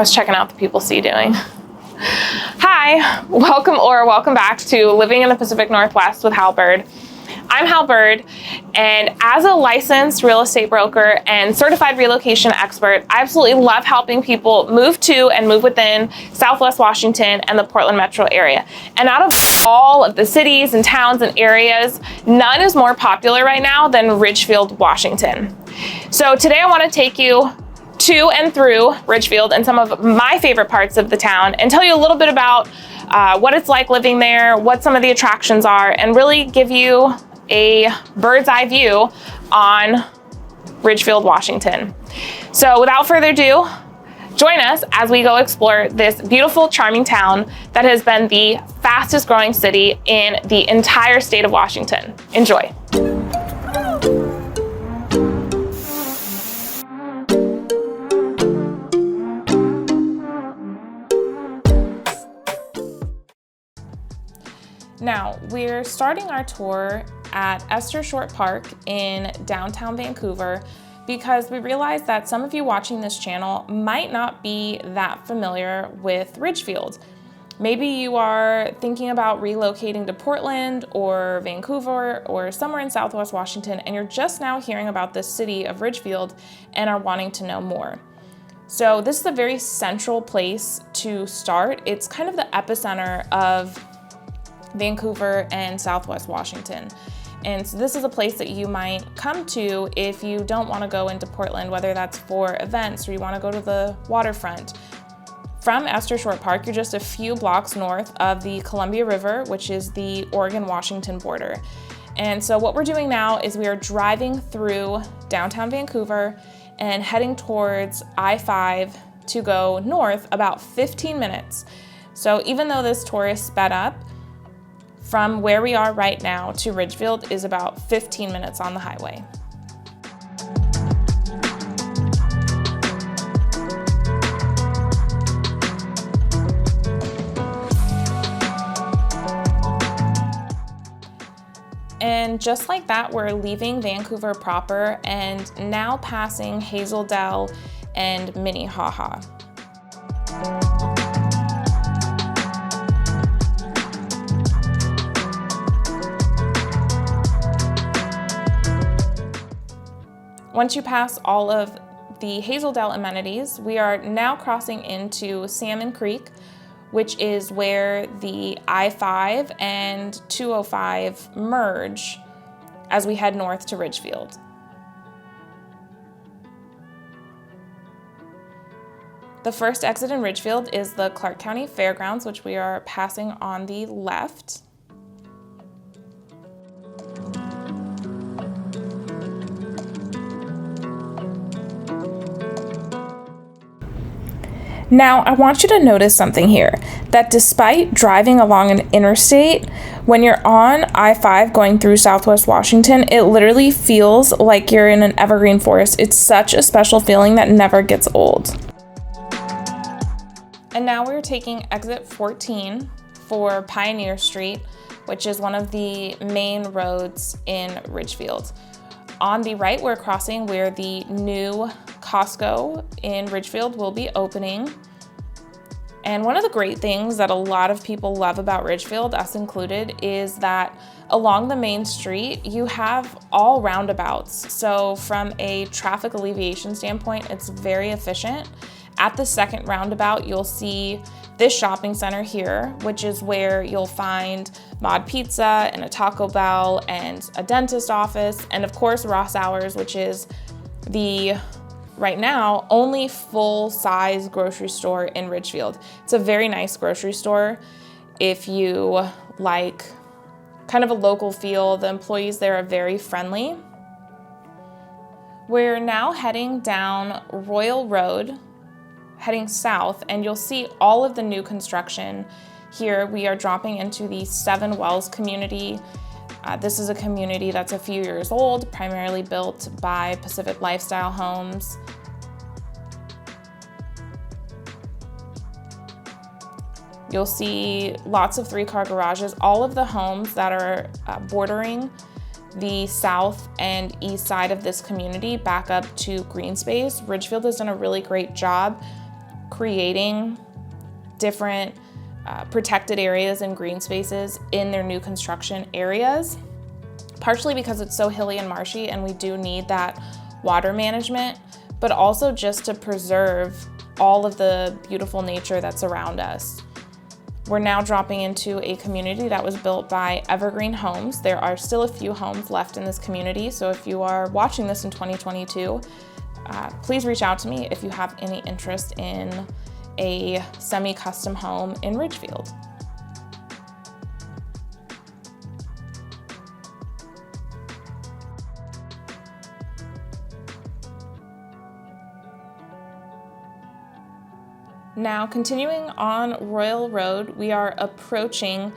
I was checking out the People See doing. Hi, welcome back to Living in the Pacific Northwest with Hal Byrd. I'm Hal Byrd, and as a licensed real estate broker and certified relocation expert, I absolutely love helping people move to and move within Southwest Washington and the Portland metro area. And out of all of the cities and towns and areas, none is more popular right now than Ridgefield, Washington. So today I want to take you to and through Ridgefield and some of my favorite parts of the town and tell you a little bit about what it's like living there, what some of the attractions are, and really give you a bird's eye view on Ridgefield, Washington. So without further ado, join us as we go explore this beautiful, charming town that has been the fastest growing city in the entire state of Washington. Enjoy. Now, we're starting our tour at Esther Short Park in downtown Vancouver because we realized that some of you watching this channel might not be that familiar with Ridgefield. Maybe you are thinking about relocating to Portland or Vancouver or somewhere in Southwest Washington, and you're just now hearing about the city of Ridgefield and are wanting to know more. So this is a very central place to start. It's kind of the epicenter of Vancouver and Southwest Washington. And so this is a place that you might come to if you don't want to go into Portland, whether that's for events or you want to go to the waterfront. From Esther Short Park, you're just a few blocks north of the Columbia River, which is the Oregon-Washington border. And so what we're doing now is we are driving through downtown Vancouver and heading towards I-5 to go north about 15 minutes. So even though this tour is sped up, from where we are right now to Ridgefield is about 15 minutes on the highway. And just like that, we're leaving Vancouver proper and now passing Hazeldale and Minnehaha. Once you pass all of the Hazeldale amenities, we are now crossing into Salmon Creek, which is where the I-5 and 205 merge as we head north to Ridgefield. The first exit in Ridgefield is the Clark County Fairgrounds, which we are passing on the left. Now, I want you to notice something here, that despite driving along an interstate, when you're on I-5 going through Southwest Washington, it literally feels like you're in an evergreen forest. It's such a special feeling that never gets old. And now we're taking exit 14 for Pioneer Street, which is one of the main roads in Ridgefield. On the right, we're crossing where the new Costco in Ridgefield will be opening. And one of the great things that a lot of people love about Ridgefield, us included, is that along the main street, you have all roundabouts. So from a traffic alleviation standpoint, it's very efficient. At the second roundabout, you'll see this shopping center here, which is where you'll find Mod Pizza and a Taco Bell and a dentist office, and of course Ross Hours, which is the, right now, only full-size grocery store in Ridgefield. It's a very nice grocery store if you like kind of a local feel. The employees there are very friendly. We're now heading down Royal Road, heading south, and you'll see all of the new construction here. We are dropping into the Seven Wells community. This is a community that's a few years old, primarily built by Pacific Lifestyle Homes. You'll see lots of 3-car garages. All of the homes that are bordering the south and east side of this community back up to green space. Ridgefield has done a really great job creating different protected areas and green spaces in their new construction areas, partially because it's so hilly and marshy and we do need that water management, but also just to preserve all of the beautiful nature that's around us. We're now dropping into a community that was built by Evergreen Homes. There are still a few homes left in this community, so if you are watching this in 2022, please reach out to me if you have any interest in a semi-custom home in Ridgefield. Now, continuing on Royal Road, we are approaching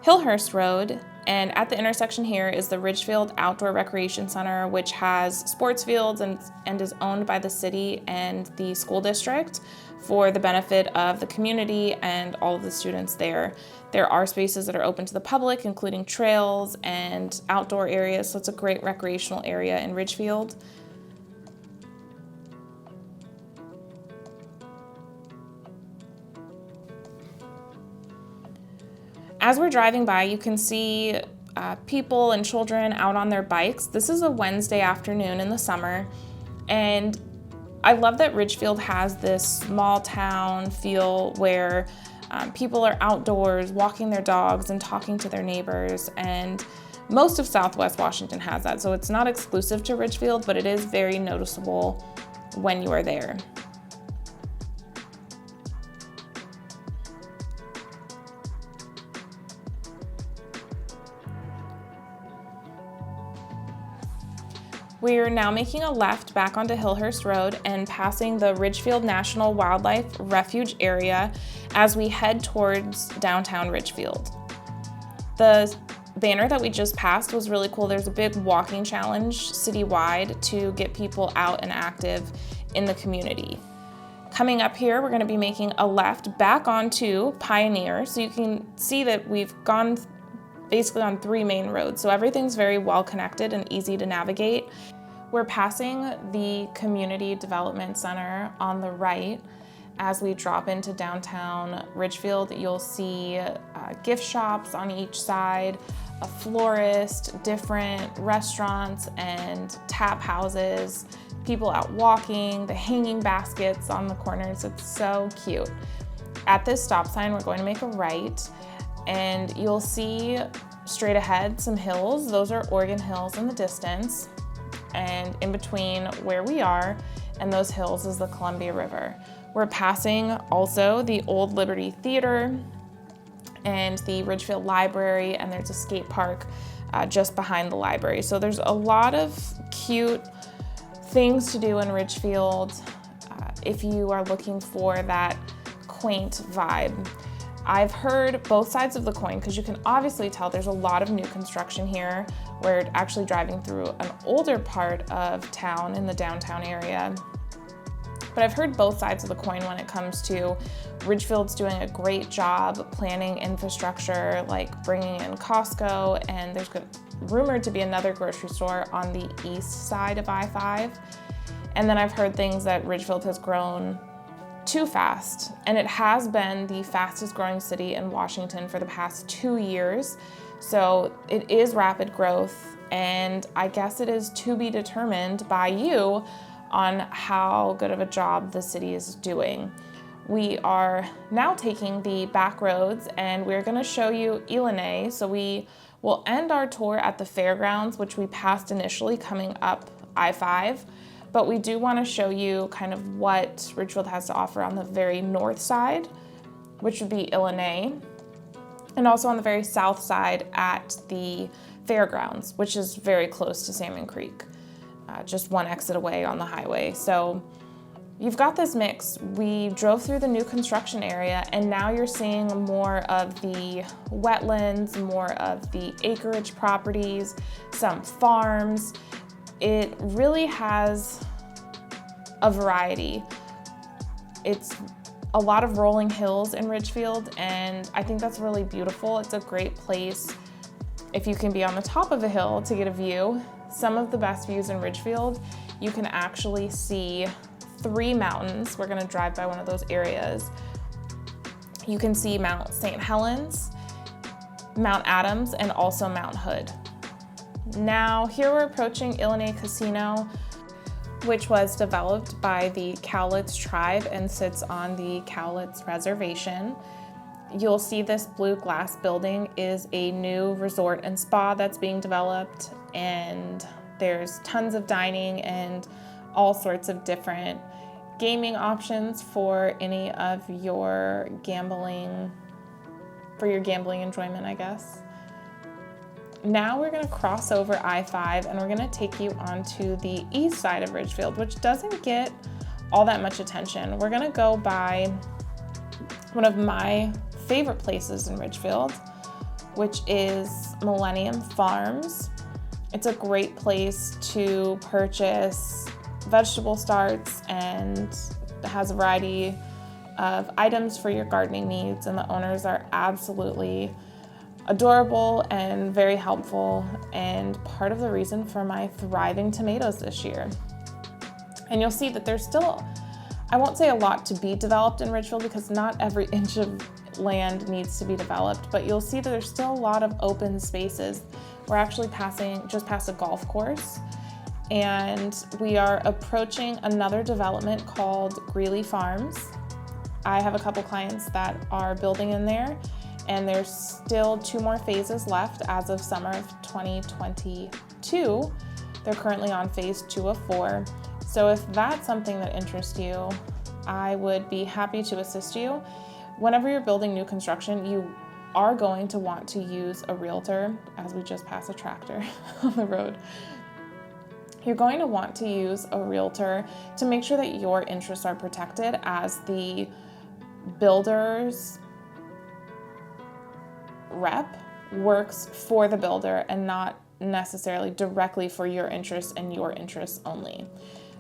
Hillhurst Road, and at the intersection here is the Ridgefield Outdoor Recreation Center, which has sports fields and is owned by the city and the school district for the benefit of the community and all of the students there. There are spaces that are open to the public, including trails and outdoor areas, so it's a great recreational area in Ridgefield. As we're driving by, you can see people and children out on their bikes. This is a Wednesday afternoon in the summer, and I love that Ridgefield has this small town feel where people are outdoors walking their dogs and talking to their neighbors, and most of Southwest Washington has that. So it's not exclusive to Ridgefield, but it is very noticeable when you are there. We're now making a left back onto Hillhurst Road and passing the Ridgefield National Wildlife Refuge area as we head towards downtown Ridgefield. The banner that we just passed was really cool. There's a big walking challenge citywide to get people out and active in the community. Coming up here, we're going to be making a left back onto Pioneer. So you can see that we've gone basically on 3 main roads. So everything's very well connected and easy to navigate. We're passing the Community Development Center on the right. As we drop into downtown Ridgefield, you'll see gift shops on each side, a florist, different restaurants and tap houses, people out walking, the hanging baskets on the corners. It's so cute. At this stop sign, we're going to make a right, and you'll see straight ahead some hills. Those are Oregon Hills in the distance. And in between where we are and those hills is the Columbia River. We're passing also the Old Liberty Theater and the Ridgefield Library, and there's a skate park just behind the library. So there's a lot of cute things to do in Ridgefield if you are looking for that quaint vibe. I've heard both sides of the coin, because you can obviously tell there's a lot of new construction here. We're actually driving through an older part of town in the downtown area. But I've heard both sides of the coin when it comes to Ridgefield's doing a great job planning infrastructure, like bringing in Costco, and there's rumored to be another grocery store on the east side of I-5. And then I've heard things that Ridgefield has grown too fast, and it has been the fastest growing city in Washington for the past 2 years. So it is rapid growth, and I guess it is to be determined by you on how good of a job the city is doing. We are now taking the back roads, and we're going to show you Ilanay. So we will end our tour at the Fairgrounds, which we passed initially coming up I-5. But we do want to show you kind of what Ridgefield has to offer on the very north side, which would be Ilanay, and also on the very south side at the Fairgrounds, which is very close to Salmon Creek, just one exit away on the highway. So you've got this mix. We drove through the new construction area, and now you're seeing more of the wetlands, more of the acreage properties, some farms. It really has a variety. It's a lot of rolling hills in Ridgefield, and I think that's really beautiful. It's a great place if you can be on the top of a hill to get a view. Some of the best views in Ridgefield you can actually see 3 mountains. We're gonna drive by one of those areas. You can see Mount St. Helens, Mount Adams, and also Mount Hood. Now here we're approaching Illinois Casino, which was developed by the Cowlitz tribe and sits on the Cowlitz Reservation. You'll see this blue glass building is a new resort and spa that's being developed, and there's tons of dining and all sorts of different gaming options for any of your gambling, for your gambling enjoyment, I guess. Now we're gonna cross over I-5 and we're gonna take you onto the east side of Ridgefield, which doesn't get all that much attention. We're gonna go by one of my favorite places in Ridgefield, which is Millennium Farms. It's a great place to purchase vegetable starts and has a variety of items for your gardening needs, and the owners are absolutely adorable and very helpful, and part of the reason for my thriving tomatoes this year. And you'll see that there's still, I won't say a lot to be developed in Ridgefield because not every inch of land needs to be developed, but you'll see that there's still a lot of open spaces. We're actually just past a golf course, and we are approaching another development called Greely Farms. I have a couple clients that are building in there, and there's still 2 more phases left as of summer of 2022. They're currently on phase 2 of 4. So if that's something that interests you, I would be happy to assist you. Whenever you're building new construction, you are going to want to use a realtor, as we just passed a tractor on the road. You're going to want to use a realtor to make sure that your interests are protected, as the builder's rep works for the builder and not necessarily directly for your interests and your interests only.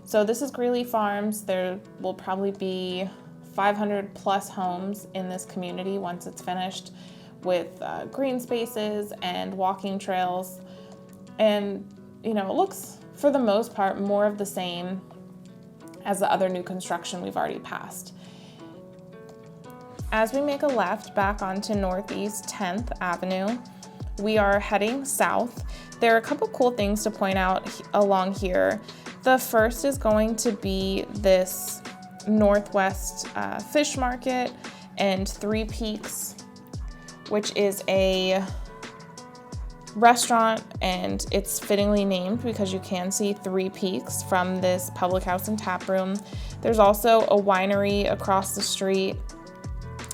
So this is Greely Farms. There will probably be 500 plus homes in this community once it's finished, with green spaces and walking trails. And it looks for the most part more of the same as the other new construction we've already passed. As we make a left back onto Northeast 10th Avenue, we are heading south. There are a couple cool things to point out along here. The first is going to be this Northwest Fish Market and Three Peaks, which is a restaurant, and it's fittingly named because you can see Three Peaks from this public house and tap room. There's also a winery across the street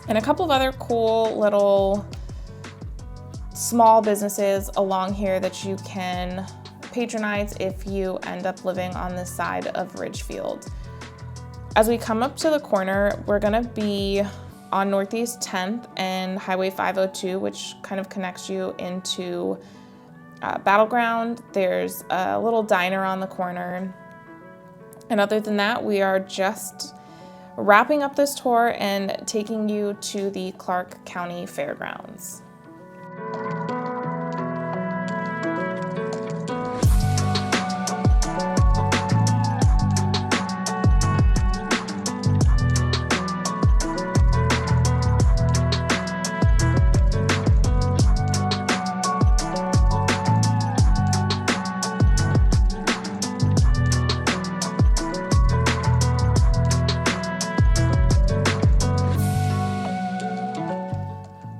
and a couple of other cool little small businesses along here that you can patronize if you end up living on this side of Ridgefield. As we come up to the corner, we're gonna be on Northeast 10th and Highway 502, which kind of connects you into Battleground. There's a little diner on the corner. And other than that, we are just wrapping up this tour and taking you to the Clark County Fairgrounds.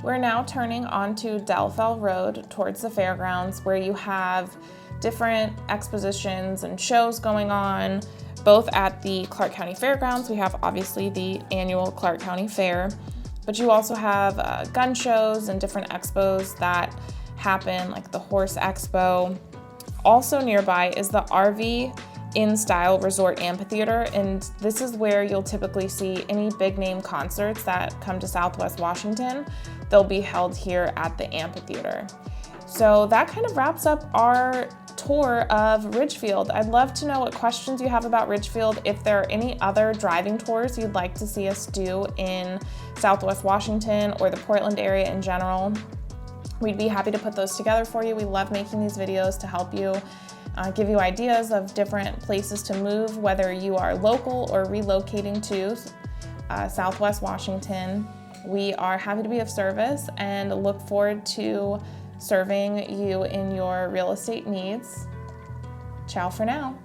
We're now turning onto Delfell Road towards the Fairgrounds, where you have different expositions and shows going on, both at the Clark County Fairgrounds. We have obviously the annual Clark County Fair, but you also have gun shows and different expos that happen, like the Horse Expo. Also nearby is the RV In-Style Resort Amphitheater, and this is where you'll typically see any big name concerts that come to Southwest Washington. They'll be held here at the amphitheater. So that kind of wraps up our tour of Ridgefield. I'd love to know what questions you have about Ridgefield. If there are any other driving tours you'd like to see us do in Southwest Washington or the Portland area in general, we'd be happy to put those together for you. We love making these videos to help you give you ideas of different places to move, whether you are local or relocating to Southwest Washington. We are happy to be of service and look forward to serving you in your real estate needs. Ciao for now.